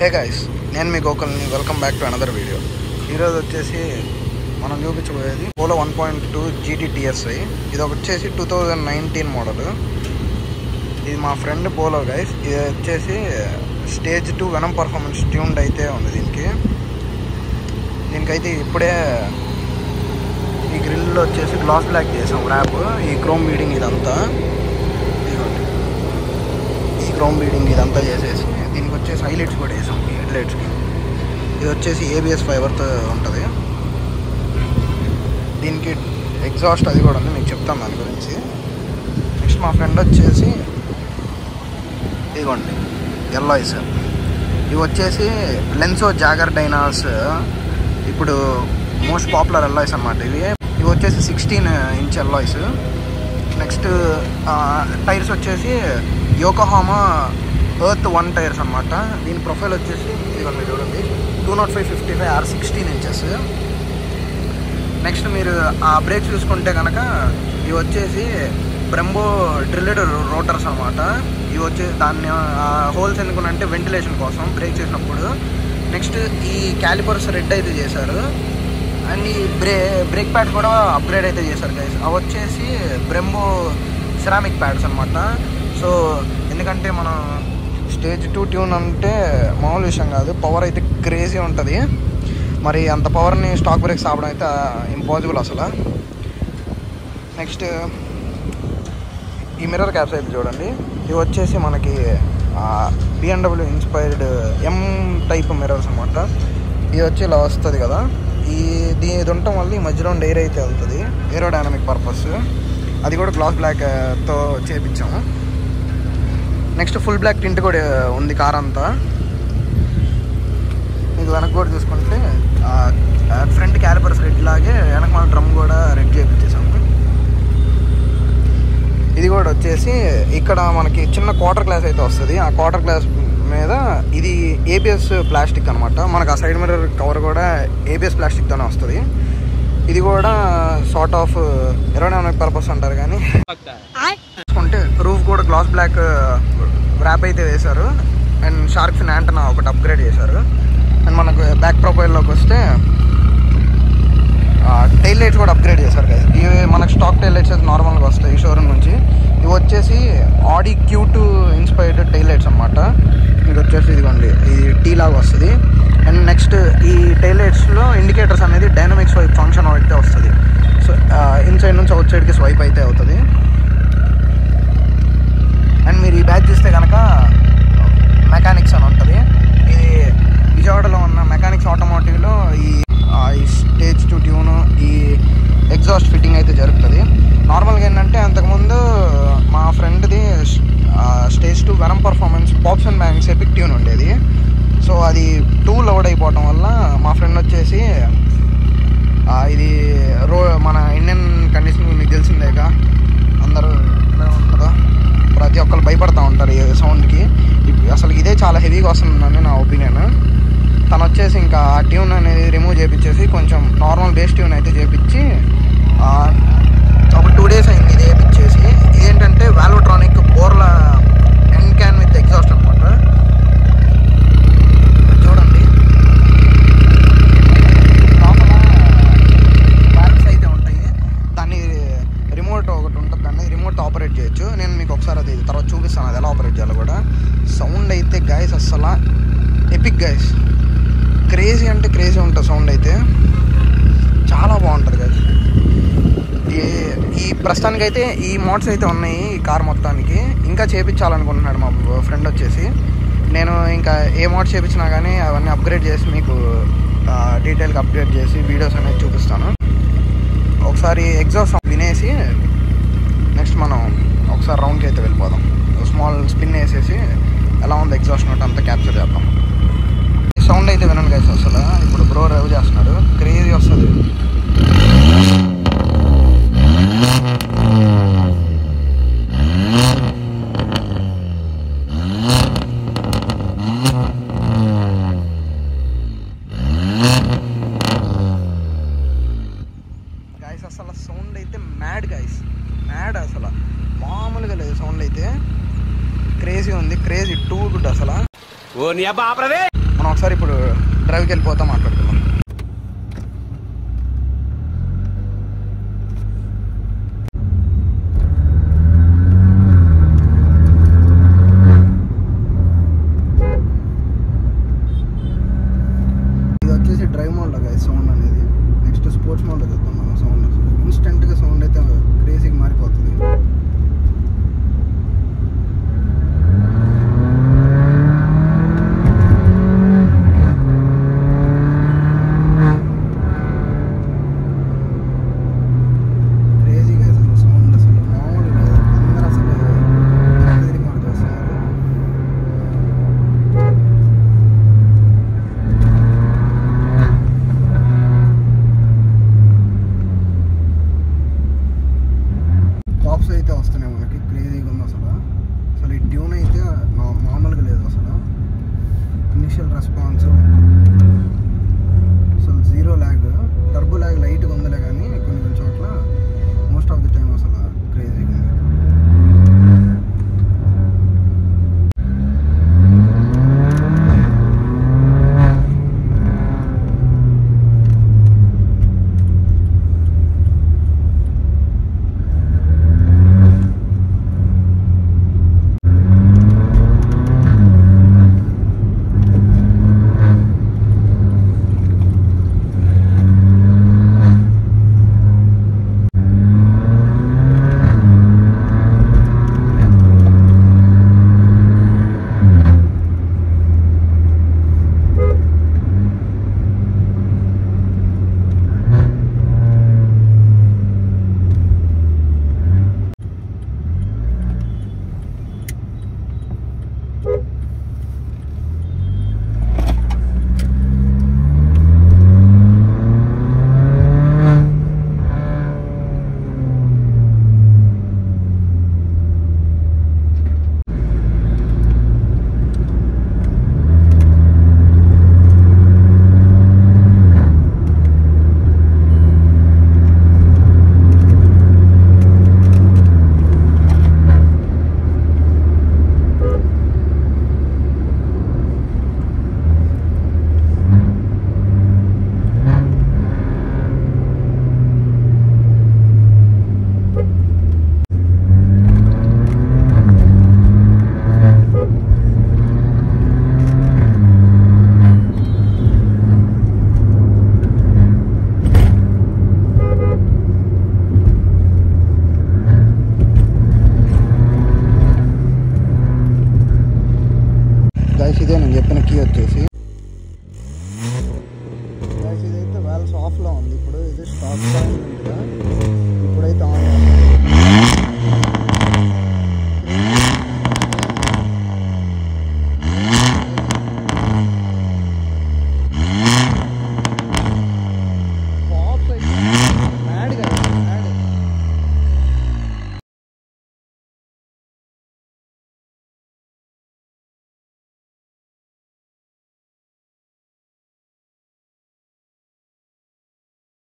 హే guys, నేను మీ గోకుల్ని. Welcome back to another video. ఈరోజు వచ్చేసి మనం చూపించబోయేది పోలో 1.2 GT TSI. ఇది వచ్చేసి 2019 మోడల్. ఇది మా ఫ్రెండ్ పోలో గైస్. ఇది వచ్చేసి స్టేజ్ 2 వెనమ్ పర్ఫార్మెన్స్ ట్యూన్డ్ అయితే ఉంది. దీనికైతే ఇప్పుడే ఈ గ్రిల్ వచ్చేసి గ్లాస్ బ్లాక్ చేసాం ర్యాప్. ఈ క్రోమ్ బీడింగ్ ఇదంతా చేసేసి దీనికి వచ్చేసి హైలైట్స్ కూడా వేసాం. ఈ హెడ్లైట్స్కి ఇది వచ్చేసి ABS ఫైబర్తో ఉంటుంది. దీనికి ఎగ్జాస్ట్ అది కూడా ఉంది, మీకు చెప్తాను దాని గురించి. నెక్స్ట్ మా ఫ్రెండ్ వచ్చేసి ఇదిగోండి ఎల్లాయిస్. ఇవి వచ్చేసి లెన్సో జాగర్ డైనాస్ ఇప్పుడు మోస్ట్ పాపులర్ ఎల్లాయిస్ అన్నమాట. ఇవి వచ్చేసి 16 ఇంచ్ ఎల్లాయిస్. నెక్స్ట్ టైర్స్ వచ్చేసి యోకోహామా ఎర్త్ 1 టైర్స్ అన్నమాట. దీని ప్రొఫైల్ వచ్చేసి ఇదిగోండి మీరు చూడండి 205/55 R 16 ఇంచెస్. నెక్స్ట్ మీరు ఆ బ్రేక్స్ చూసుకుంటే కనుక ఇవి వచ్చేసి బ్రెంబో డ్రిల్లెడ్ రోటర్స్ అన్నమాట. ఇవి వచ్చేసి దాన్ని హోల్స్ ఎందుకునంటే వెంటిలేషన్ కోసం బ్రేక్ చేసినప్పుడు. నెక్స్ట్ ఈ క్యాలిపర్స్ రెడ్ అయితే చేశారు. అండ్ ఈ బ్రేక్ ప్యాడ్స్ కూడా అప్గ్రేడ్ అయితే చేశారు గైస్. అవి వచ్చేసి బ్రెంబో సిరామిక్ ప్యాడ్స్ అన్నమాట. సో ఎందుకంటే మనం స్టేజ్ 2 ట్యూన్ అంటే మామూలు విషయం కాదు, పవర్ అయితే క్రేజీ ఉంటుంది. మరి అంత పవర్ని స్టాక్ బ్రేక్స్ ఆపడం అయితే ఇంపాసిబుల్ అసలు. నెక్స్ట్ ఈ మిర్రర్ క్యాప్స్ అయితే చూడండి. ఇవి వచ్చేసి మనకి BMW inspired M type mirrors అన్నమాట. ఇది వచ్చి ఇలా వస్తుంది కదా, ఇది ఉండటం వల్ల ఈ మధ్యలో ఎయిర్ అయితే వెళ్తుంది, ఏరోడైనమిక్ పర్పస్. అది కూడా గ్లాస్ బ్లాక్తో చేపించాము. నెక్స్ట్ ఫుల్ బ్లాక్ టింట్ కూడా ఉంది కార్ అంతా. మీకు వెనక కూడా చూసుకుంటే ఫ్రంట్ క్యాలిపర్స్ రెడ్ లాగే వెనక మన డ్రమ్ కూడా రెడ్ చేపించేసాము. ఇది కూడా వచ్చేసి ఇక్కడ మనకి చిన్న క్వార్టర్ గ్లాస్ అయితే వస్తుంది. ఆ క్వార్టర్ గ్లాస్ మీద ఇది ABS ప్లాస్టిక్ అనమాట. మనకు ఆ సైడ్ మిర్రర్ కవర్ కూడా ABS ప్లాస్టిక్తోనే వస్తుంది. ఇది కూడా సార్ట్ ఆఫ్ ఏరోడైనమిక్ పర్పస్ అంటారు. కానీ చూసుకుంటే రూఫ్ కూడా గ్లాస్ బ్లాక్ ర్యాప్ అయితే వేశారు. అండ్ షార్క్ ఫిన్ యాంటనా ఒకటి అప్గ్రేడ్ చేశారు. అండ్ మనకు బ్యాక్ ప్రొఫైల్లోకి వస్తే టైల్ లైట్స్ కూడా అప్గ్రేడ్ చేశారు కదా. ఇవి మనకు స్టాక్ టైల్ లైట్స్ అయితే నార్మల్గా వస్తాయి షోరూమ్ నుంచి. ఇవి వచ్చేసి ఆడి Q2 ఇన్స్పైర్డ్ టైల్ లైట్స్ అన్నమాట. ఇది వచ్చేసి ఇదిగోండి ఇది టీ లాగా వస్తుంది. అండ్ నెక్స్ట్ ఈ టైల్ లైట్స్లో ఇండికేటర్స్ అనేది డైనమిక్ స్వైప్ ఫంక్షన్ అయితే వస్తుంది. సో ఇన్సైడ్ నుంచి అవుట్ సైడ్కి స్వైప్ అయితే అవుతుంది. అండ్ మీరు ఈ బ్యాచ్ చూస్తే కనుక మెకానిక్స్ అని ఉంటుంది. ఇది విజయవాడలో ఉన్న మెకానిక్స్ ఆటోమోటివ్లో ఈ స్టేజ్ 2 ట్యూను ఈ ఎగ్జాస్ట్ ఫిట్టింగ్ అయితే జరుగుతుంది. నార్మల్గా ఏంటంటే అంతకుముందు మా ఫ్రెండ్ది stage 2 venom performance pops and bangs epic tune ఉండేది. సో అది 2 లోడ్ అయిపోవటం వల్ల మా ఫ్రెండ్ వచ్చేసి ఇది మన ఇండియన్ కండిషన్ మీకు తెలిసిందేగా, అందరూ ఉంటుందా, ప్రతి ఒక్కరు భయపడుతూ ఉంటారు ఈ సౌండ్కి. అసలు ఇదే చాలా హెవీగా వస్తుందని నా ఒపీనియన్. తను వచ్చేసి ఇంకా ఆ ట్యూన్ అనేది రిమూవ్ చేయించేసి కొంచెం నార్మల్ బేస్ ట్యూన్ అయితే చేయించి ఒక 2 days అయింది ఇది వేయించేసి. ఇదేంటంటే వాల్వోట్రానిక్ బోర్లా ఎండ్ క్యాన్ విత్ ఎగ్జాస్ట్ అనమాట. చూడండి లోపల వాల్వ్స్ అయితే ఉంటాయి. దాన్ని రిమోట్ ఒకటి ఉంటుంది, దాన్ని రిమోట్ ఆపరేట్ చేయొచ్చు. నేను మీకు ఒకసారి అది తర్వాత చూపిస్తాను అది ఎలా ఆపరేట్ చేయాలో కూడా. సౌండ్ అయితే గైస్ అస్సలు ఎపిక్ గైస్, క్రేజీ అంటే క్రేజీ ఉంటుంది. సౌండ్ అయితే చాలా బాగుంటుంది గైస్. ఈ ప్రస్తుతానికైతే ఈ మోడ్స్ అయితే ఉన్నాయి ఈ కార్ మొత్తానికి. ఇంకా చేయించాలనుకుంటున్నాడు మా ఫ్రెండ్ వచ్చేసి. నేను ఇంకా ఏ మోడ్ చేయించినా కానీ అవన్నీ అప్గ్రేడ్ చేసి మీకు డీటెయిల్గా అప్డేట్ చేసి వీడియోస్ అనేది చూపిస్తాను. ఒకసారి ఎగ్జాస్ట్ వినేసి నెక్స్ట్ మనం ఒకసారి రౌండ్కి అయితే వెళ్ళిపోదాం. స్మాల్ స్పిన్ వేసేసి ఎలా ఉంది ఎగ్జాస్ట్ నోట్ అంతా క్యాప్చర్ చేద్దాం. సౌండ్ అయితే వినండి గైస్. అసలు ఇప్పుడు బ్రో డ్రైవ్ చేస్తున్నాడు, క్రేజీ వస్తుంది. గైస్ అసలు సౌండ్ అయితే మ్యాడ్ గైస్, మ్యాడ్ అసలు మామూలుగా లేదు. సౌండ్ అయితే క్రేజీ ఉంది, క్రేజీ టూ గుడ్ అసలు. మనం ఒకసారి ఇప్పుడు డ్రైవ్కి వెళ్ళిపోతాం, మాట్లాడుకుందాం.